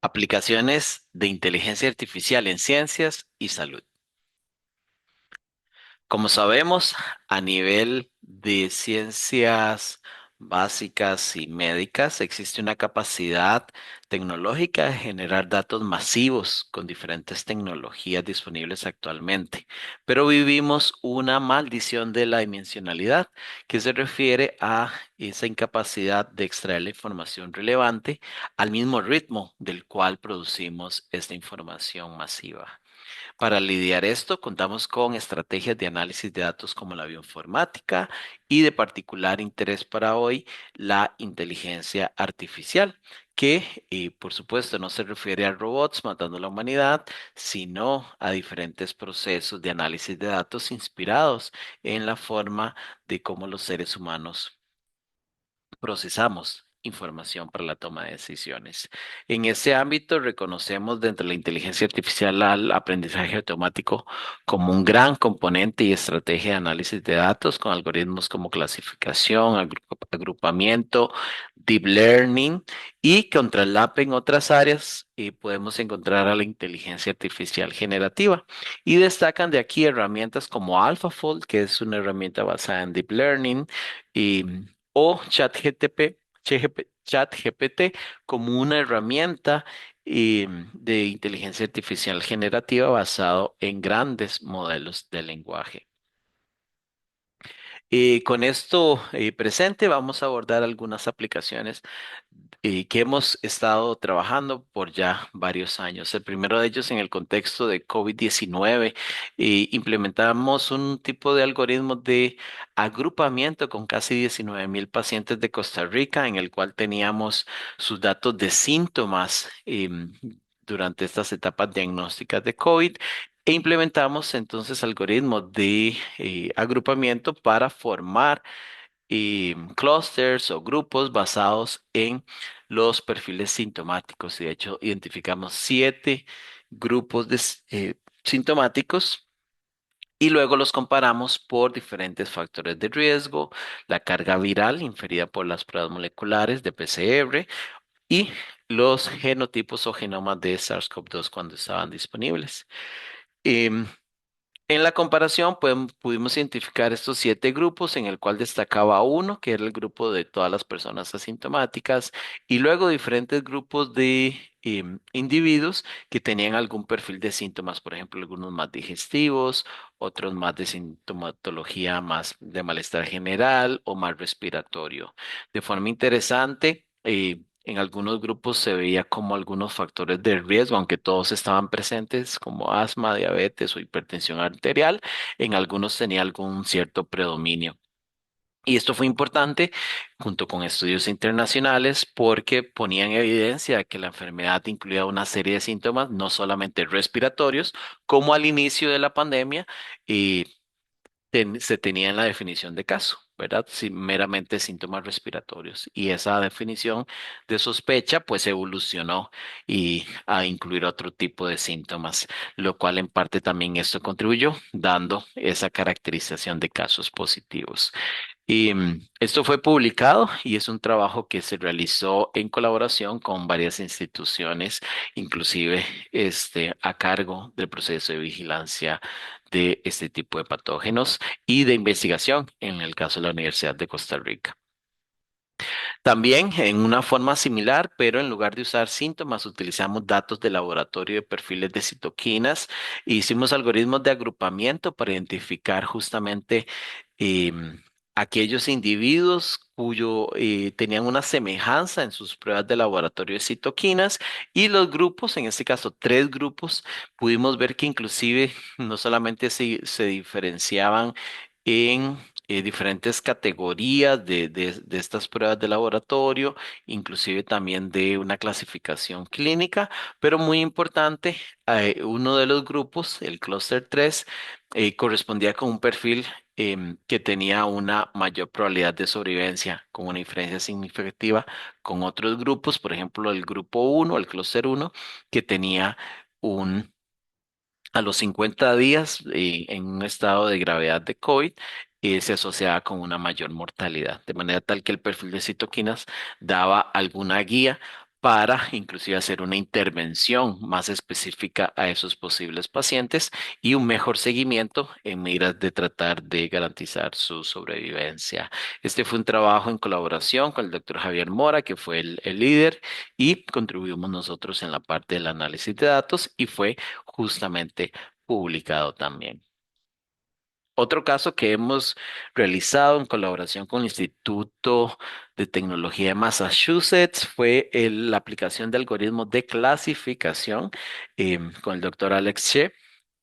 Aplicaciones de inteligencia artificial en ciencias y salud. Como sabemos, a nivel de ciencias básicas y médicas, existe una capacidad tecnológica de generar datos masivos con diferentes tecnologías disponibles actualmente. Pero vivimos una maldición de la dimensionalidad, que se refiere a esa incapacidad de extraer la información relevante al mismo ritmo del cual producimos esta información masiva. Para lidiar esto, contamos con estrategias de análisis de datos como la bioinformática y de particular interés para hoy, la inteligencia artificial, que por supuesto no se refiere a robots matando a la humanidad, sino a diferentes procesos de análisis de datos inspirados en la forma de cómo los seres humanos procesamos información para la toma de decisiones. En ese ámbito, reconocemos dentro de la inteligencia artificial al aprendizaje automático como un gran componente y estrategia de análisis de datos con algoritmos como clasificación, agrupamiento, deep learning y que contralapen otras áreas. Y podemos encontrar a la inteligencia artificial generativa y destacan de aquí herramientas como AlphaFold, que es una herramienta basada en deep learning, y o ChatGPT como una herramienta de inteligencia artificial generativa basado en grandes modelos de lenguaje. Con esto presente vamos a abordar algunas aplicaciones que hemos estado trabajando por ya varios años. El primero de ellos en el contexto de COVID-19, implementamos un tipo de algoritmo de agrupamiento con casi 19,000 pacientes de Costa Rica, en el cual teníamos sus datos de síntomas durante estas etapas diagnósticas de COVID. E implementamos entonces algoritmos de agrupamiento para formar clusters o grupos basados en los perfiles sintomáticos. Y de hecho, identificamos 7 grupos sintomáticos. Y luego los comparamos por diferentes factores de riesgo, la carga viral inferida por las pruebas moleculares de PCR y los genotipos o genomas de SARS-CoV-2 cuando estaban disponibles. Em, en la comparación, pudimos identificar estos 7 grupos, en el cual destacaba uno, que era el grupo de todas las personas asintomáticas, y luego diferentes grupos de individuos que tenían algún perfil de síntomas, por ejemplo, algunos más digestivos, otros más de sintomatología más de malestar general o más respiratorio. De forma interesante, en algunos grupos se veía como algunos factores de riesgo, aunque todos estaban presentes, como asma, diabetes o hipertensión arterial, en algunos tenía algún cierto predominio. Y esto fue importante junto con estudios internacionales porque ponían evidencia que la enfermedad incluía una serie de síntomas, no solamente respiratorios, como al inicio de la pandemia, se tenía en la definición de caso, ¿verdad? Meramente síntomas respiratorios. Y esa definición de sospecha, pues evolucionó y a incluir otro tipo de síntomas, lo cual en parte también esto contribuyó, dando esa caracterización de casos positivos. Y esto fue publicado y es un trabajo que se realizó en colaboración con varias instituciones, inclusive a cargo del proceso de vigilancia de este tipo de patógenos y de investigación en el caso de la Universidad de Costa Rica. También en una forma similar, pero en lugar de usar síntomas, utilizamos datos de laboratorio de perfiles de citoquinas e hicimos algoritmos de agrupamiento para identificar justamente aquellos individuos cuyo tenían una semejanza en sus pruebas de laboratorio de citoquinas y los grupos, en este caso 3 grupos, pudimos ver que inclusive no solamente se diferenciaban en diferentes categorías de estas pruebas de laboratorio, inclusive también de una clasificación clínica, pero muy importante, uno de los grupos, el clúster 3, correspondía con un perfil que tenía una mayor probabilidad de sobrevivencia, con una diferencia significativa con otros grupos, por ejemplo, el grupo 1, el clúster 1, que tenía un a los 50 días en un estado de gravedad de COVID, se asociaba con una mayor mortalidad, de manera tal que el perfil de citoquinas daba alguna guía para inclusive hacer una intervención más específica a esos posibles pacientes y un mejor seguimiento en miras de tratar de garantizar su sobrevivencia. Este fue un trabajo en colaboración con el doctor Javier Mora, que fue el líder, y contribuimos nosotros en la parte del análisis de datos y fue justamente publicado también. Otro caso que hemos realizado en colaboración con el Instituto de Tecnología de Massachusetts fue la aplicación de algoritmos de clasificación con el doctor Alex She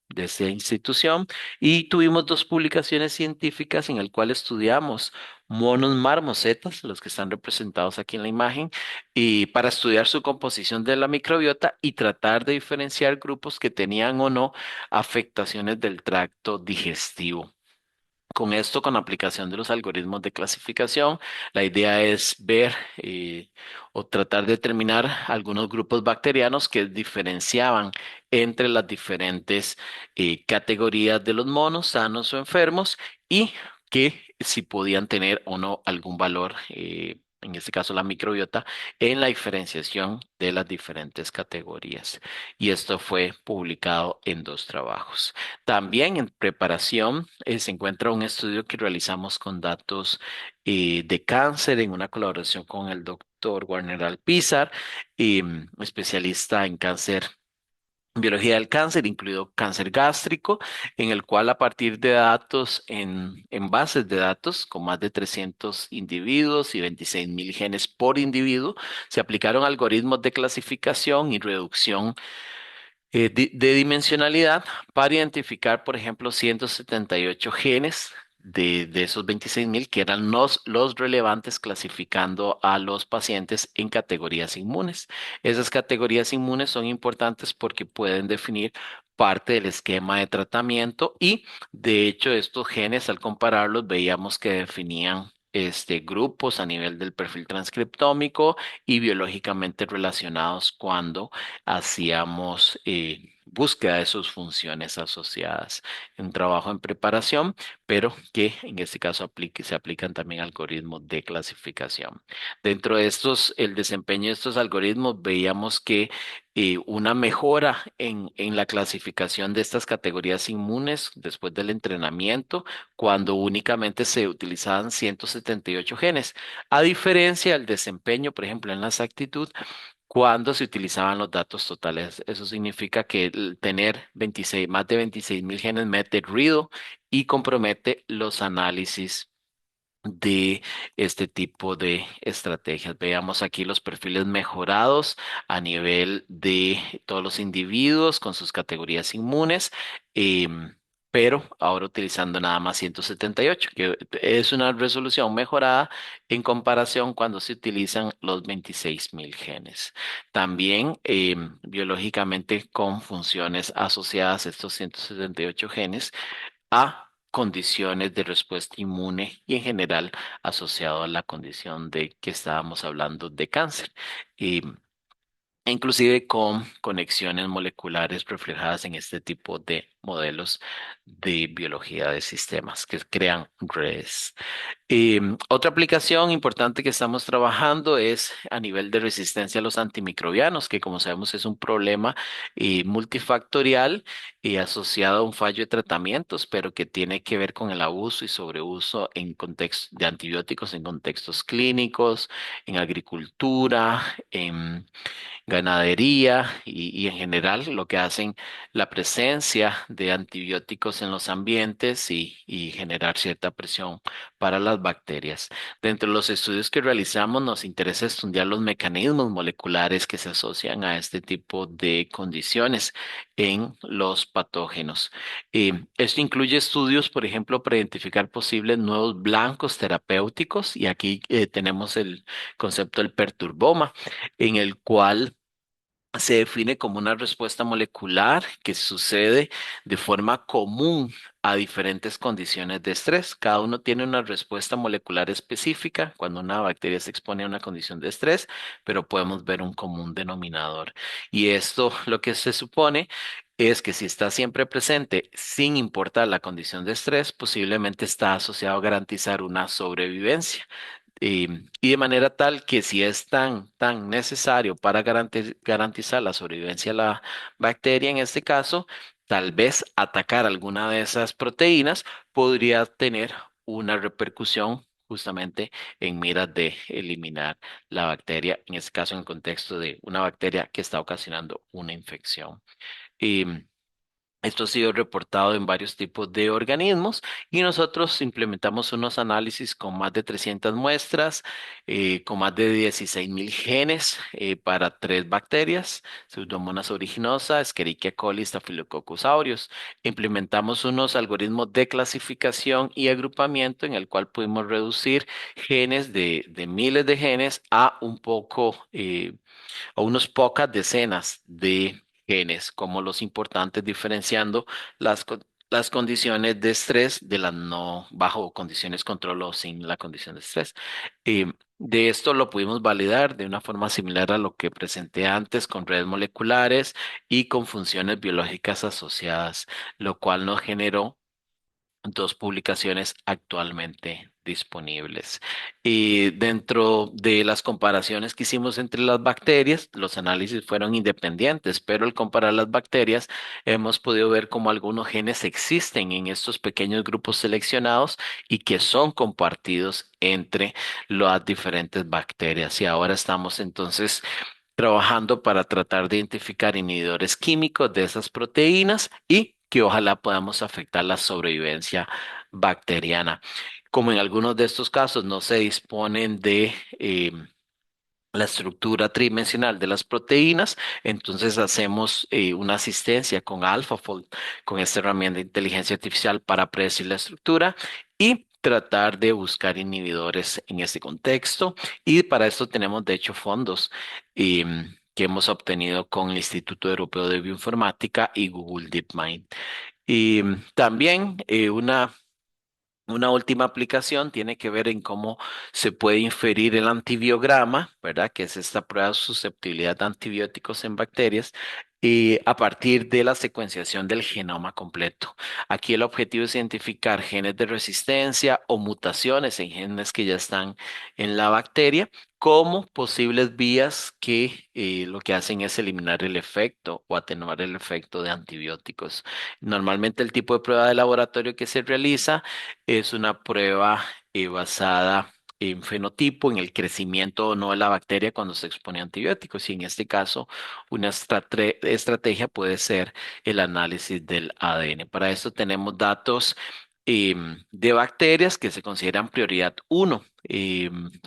de esa institución y tuvimos dos publicaciones científicas en el cual estudiamos monos marmosetas, los que están representados aquí en la imagen, y para estudiar su composición de la microbiota y tratar de diferenciar grupos que tenían o no afectaciones del tracto digestivo. Con esto, con la aplicación de los algoritmos de clasificación, la idea es ver o tratar de determinar algunos grupos bacterianos que diferenciaban entre las diferentes categorías de los monos, sanos o enfermos, y que si podían tener o no algún valor, en este caso la microbiota, en la diferenciación de las diferentes categorías. Y esto fue publicado en dos trabajos. También en preparación se encuentra un estudio que realizamos con datos de cáncer en una colaboración con el doctor Warner Alpizar, especialista en cáncer. Biología del cáncer, incluido cáncer gástrico, en el cual a partir de datos en bases de datos con más de 300 individuos y 26.000 genes por individuo, se aplicaron algoritmos de clasificación y reducción de dimensionalidad para identificar, por ejemplo, 178 genes de esos 26.000 que eran los relevantes clasificando a los pacientes en categorías inmunes. Esas categorías inmunes son importantes porque pueden definir parte del esquema de tratamiento y, de hecho, estos genes, al compararlos, veíamos que definían grupos a nivel del perfil transcriptómico y biológicamente relacionados cuando hacíamos búsqueda de sus funciones asociadas. Un trabajo en preparación, pero que en este caso se aplican también algoritmos de clasificación. Dentro de estos, el desempeño de estos algoritmos, veíamos que una mejora en la clasificación de estas categorías inmunes después del entrenamiento, cuando únicamente se utilizaban 178 genes, a diferencia del desempeño, por ejemplo, en la exactitud cuando se utilizaban los datos totales. Eso significa que el tener 26, más de 26.000 genes mete ruido y compromete los análisis de este tipo de estrategias. Veamos aquí los perfiles mejorados a nivel de todos los individuos con sus categorías inmunes. Pero ahora utilizando nada más 178, que es una resolución mejorada en comparación cuando se utilizan los 26.000 genes. También biológicamente con funciones asociadas a estos 178 genes a condiciones de respuesta inmune y en general asociado a la condición de que estábamos hablando de cáncer. Y inclusive con conexiones moleculares reflejadas en este tipo de modelos de biología de sistemas que crean redes. Otra aplicación importante que estamos trabajando es a nivel de resistencia a los antimicrobianos, que como sabemos es un problema multifactorial y asociado a un fallo de tratamientos, pero que tiene que ver con el abuso y sobreuso en contextos de antibióticos en contextos clínicos, en agricultura, en ganadería y en general lo que hacen la presencia de antibióticos en los ambientes y generar cierta presión para las bacterias. Dentro de los estudios que realizamos nos interesa estudiar los mecanismos moleculares que se asocian a este tipo de condiciones en los patógenos. Esto incluye estudios, por ejemplo, para identificar posibles nuevos blancos terapéuticos y aquí tenemos el concepto del perturboma en el cual se define como una respuesta molecular que sucede de forma común a diferentes condiciones de estrés. Cada uno tiene una respuesta molecular específica cuando una bacteria se expone a una condición de estrés, pero podemos ver un común denominador. Y esto lo que se supone es que si está siempre presente, sin importar la condición de estrés, posiblemente está asociado a garantizar una sobrevivencia y de manera tal que si es tan necesario para garantizar la sobrevivencia de la bacteria, en este caso, tal vez atacar alguna de esas proteínas podría tener una repercusión justamente en miras de eliminar la bacteria, en este caso en el contexto de una bacteria que está ocasionando una infección. Em, Esto ha sido reportado en varios tipos de organismos y nosotros implementamos unos análisis con más de 300 muestras, con más de 16.000 genes para tres bacterias, Pseudomonas aeruginosa, Escherichia coli, Staphylococcus aureus. Implementamos unos algoritmos de clasificación y agrupamiento en el cual pudimos reducir genes de miles de genes a un poco, a unos pocas decenas de genes como los importantes, diferenciando las condiciones de estrés de las no bajo condiciones control o sin la condición de estrés. De esto lo pudimos validar de una forma similar a lo que presenté antes con redes moleculares y con funciones biológicas asociadas, lo cual nos generó dos publicaciones actualmente disponibles. Y dentro de las comparaciones que hicimos entre las bacterias, los análisis fueron independientes, pero al comparar las bacterias hemos podido ver cómo algunos genes existen en estos pequeños grupos seleccionados y que son compartidos entre las diferentes bacterias. Y ahora estamos entonces trabajando para tratar de identificar inhibidores químicos de esas proteínas y que ojalá podamos afectar la sobrevivencia bacteriana. Como en algunos de estos casos no se disponen de la estructura tridimensional de las proteínas, entonces hacemos una asistencia con AlphaFold, con esta herramienta de inteligencia artificial para predecir la estructura y tratar de buscar inhibidores en este contexto. Y para esto tenemos, de hecho, fondos que hemos obtenido con el Instituto Europeo de Bioinformática y Google DeepMind. Y también una última aplicación tiene que ver en cómo se puede inferir el antibiograma, ¿verdad? Que es esta prueba de susceptibilidad a antibióticos en bacterias, y a partir de la secuenciación del genoma completo. Aquí el objetivo es identificar genes de resistencia o mutaciones en genes que ya están en la bacteria como posibles vías que lo que hacen es eliminar el efecto o atenuar el efecto de antibióticos. Normalmente el tipo de prueba de laboratorio que se realiza es una prueba basada en fenotipo, en el crecimiento o no de la bacteria cuando se expone a antibióticos. Y en este caso, una estrategia puede ser el análisis del ADN. Para esto tenemos datos de bacterias que se consideran prioridad uno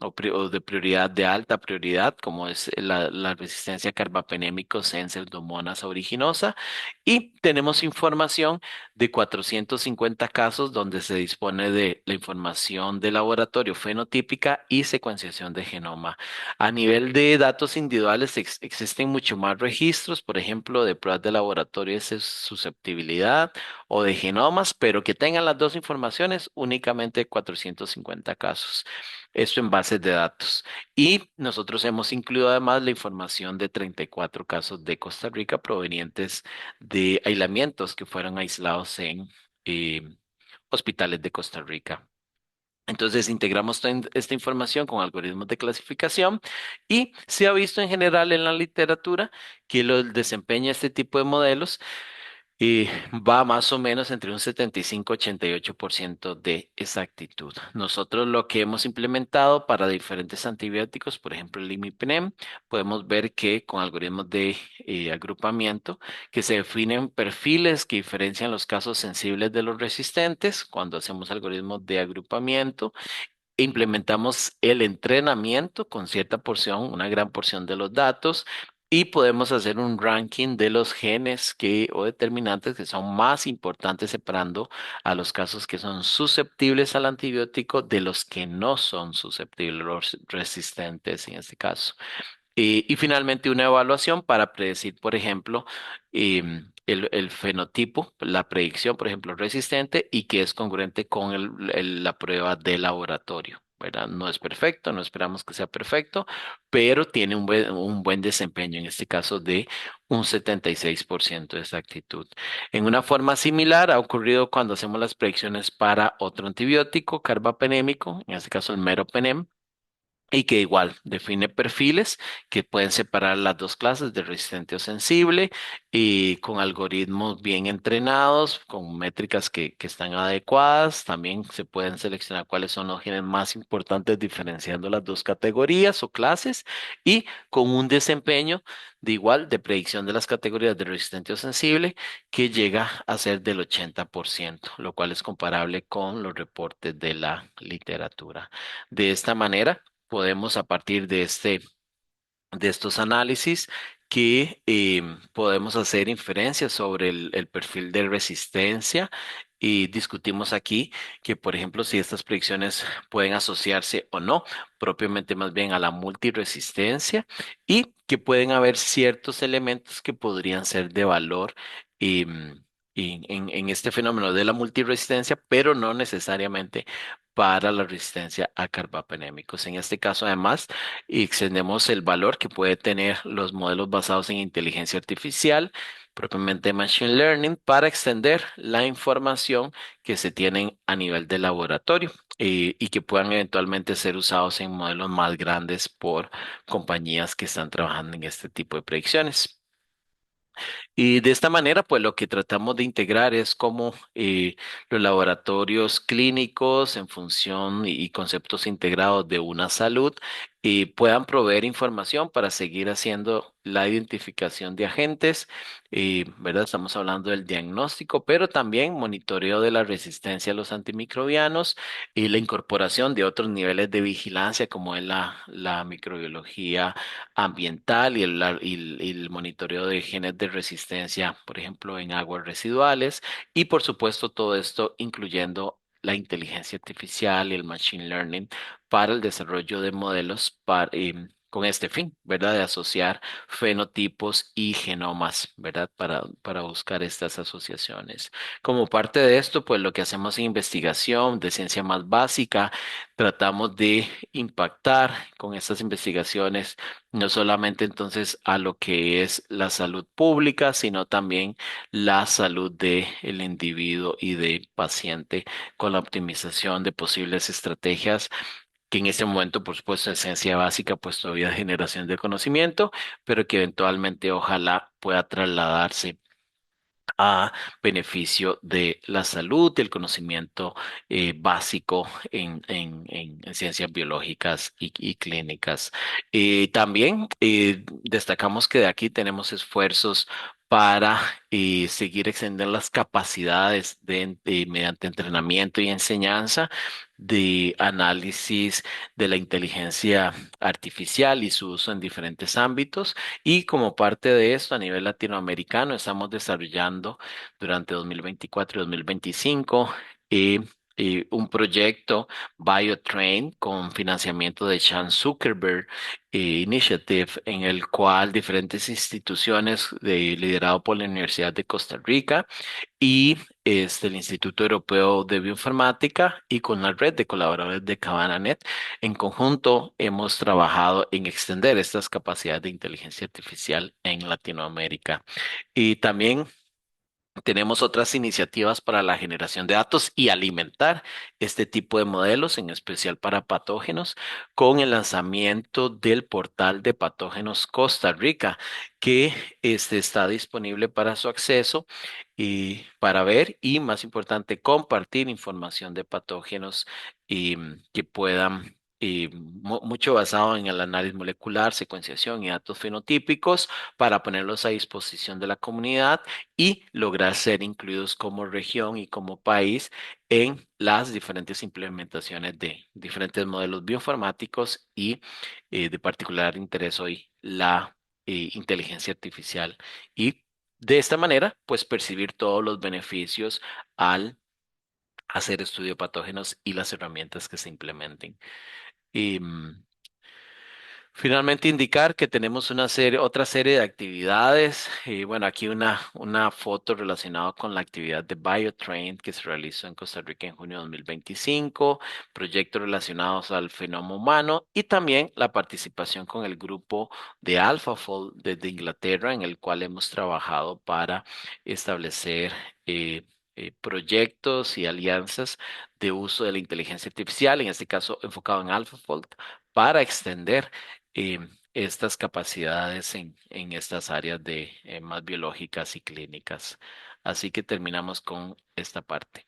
o de prioridad de alta prioridad, como es la resistencia a carbapenémicos en Pseudomonas aeruginosa. Y tenemos información de 450 casos donde se dispone de la información de laboratorio fenotípica y secuenciación de genoma. A nivel de datos individuales existen mucho más registros, por ejemplo, de pruebas de laboratorio de susceptibilidad o de genomas, pero que tengan las dos informaciones, únicamente 450 casos. Esto en bases de datos. Y nosotros hemos incluido además la información de 34 casos de Costa Rica provenientes de aislamientos que fueron aislados en eh, hospitales de Costa Rica. Entonces integramos toda esta información con algoritmos de clasificación y se ha visto en general en la literatura que el desempeño de este tipo de modelos va más o menos entre un 75-88% de exactitud. Nosotros lo que hemos implementado para diferentes antibióticos, por ejemplo el imipenem, podemos ver que con algoritmos de agrupamiento, que se definen perfiles que diferencian los casos sensibles de los resistentes cuando hacemos algoritmos de agrupamiento. Implementamos el entrenamiento con cierta porción, una gran porción de los datos, y podemos hacer un ranking de los genes o determinantes que son más importantes, separando a los casos que son susceptibles al antibiótico de los que no son susceptibles, los resistentes en este caso. Y finalmente una evaluación para predecir, por ejemplo, el fenotipo, la predicción, por ejemplo, resistente y que es congruente con la prueba de laboratorio, ¿verdad? No es perfecto, no esperamos que sea perfecto, pero tiene un buen desempeño, en este caso de un 76% de exactitud. En una forma similar ha ocurrido cuando hacemos las predicciones para otro antibiótico carbapenémico, en este caso el meropenem. y que igual define perfiles que pueden separar las dos clases de resistente o sensible y con algoritmos bien entrenados, con métricas que están adecuadas. También se pueden seleccionar cuáles son los genes más importantes diferenciando las dos categorías o clases y con un desempeño de igual de predicción de las categorías de resistente o sensible que llega a ser del 80%, lo cual es comparable con los reportes de la literatura. De esta manera, podemos a partir de estos análisis que podemos hacer inferencias sobre el perfil de resistencia y discutimos aquí que, por ejemplo, si estas predicciones pueden asociarse o no, propiamente más bien a la multiresistencia y que pueden haber ciertos elementos que podrían ser de valor en este fenómeno de la multiresistencia, pero no necesariamente para la resistencia a carbapenémicos. En este caso, además, y extendemos el valor que puede tener los modelos basados en inteligencia artificial, propiamente Machine Learning, para extender la información que se tienen a nivel de laboratorio y que puedan eventualmente ser usados en modelos más grandes por compañías que están trabajando en este tipo de predicciones. Y de esta manera, pues lo que tratamos de integrar es cómo los laboratorios clínicos en función y conceptos integrados de una salud puedan proveer información para seguir haciendo la identificación de agentes, ¿verdad? Estamos hablando del diagnóstico, pero también monitoreo de la resistencia a los antimicrobianos y la incorporación de otros niveles de vigilancia como es la microbiología ambiental y el monitoreo de genes de resistencia, por ejemplo, en aguas residuales. Y por supuesto, todo esto incluyendo la inteligencia artificial y el machine learning para el desarrollo de modelos con este fin, ¿verdad? De asociar fenotipos y genomas, ¿verdad? Para buscar estas asociaciones. Como parte de esto, pues lo que hacemos en investigación de ciencia más básica, tratamos de impactar con estas investigaciones no solamente entonces a lo que es la salud pública, sino también la salud del individuo y del paciente con la optimización de posibles estrategias que en este momento, por supuesto, es ciencia básica, pues todavía es generación de conocimiento, pero que eventualmente ojalá pueda trasladarse a beneficio de la salud, del conocimiento básico en ciencias biológicas y clínicas. También destacamos que de aquí tenemos esfuerzos para seguir extendiendo las capacidades mediante entrenamiento y enseñanza de análisis de la inteligencia artificial y su uso en diferentes ámbitos. Y como parte de esto, a nivel latinoamericano, estamos desarrollando durante 2024 y 2025 eh, un proyecto BioTrain con financiamiento de Chan Zuckerberg Initiative, en el cual diferentes instituciones liderado por la Universidad de Costa Rica y el Instituto Europeo de Bioinformática y con la red de colaboradores de CavanaNet. En conjunto hemos trabajado en extender estas capacidades de inteligencia artificial en Latinoamérica. Y también tenemos otras iniciativas para la generación de datos y alimentar este tipo de modelos, en especial para patógenos, con el lanzamiento del portal de patógenos Costa Rica, que está disponible para su acceso y para ver y, más importante, compartir información de patógenos que puedan mucho basado en el análisis molecular, secuenciación y datos fenotípicos para ponerlos a disposición de la comunidad y lograr ser incluidos como región y como país en las diferentes implementaciones de diferentes modelos bioinformáticos y de particular interés hoy la inteligencia artificial. Y de esta manera, pues percibir todos los beneficios al hacer estudio de patógenos y las herramientas que se implementen. Y, finalmente indicar que tenemos otra serie de actividades. Y bueno, aquí una foto relacionada con la actividad de BioTrain que se realizó en Costa Rica en junio de 2025, proyectos relacionados al fenómeno humano y también la participación con el grupo de AlphaFold desde Inglaterra, en el cual hemos trabajado para establecer proyectos y alianzas de uso de la inteligencia artificial, en este caso enfocado en AlphaFold para extender eh, estas capacidades en estas áreas de más biológicas y clínicas. Así que terminamos con esta parte.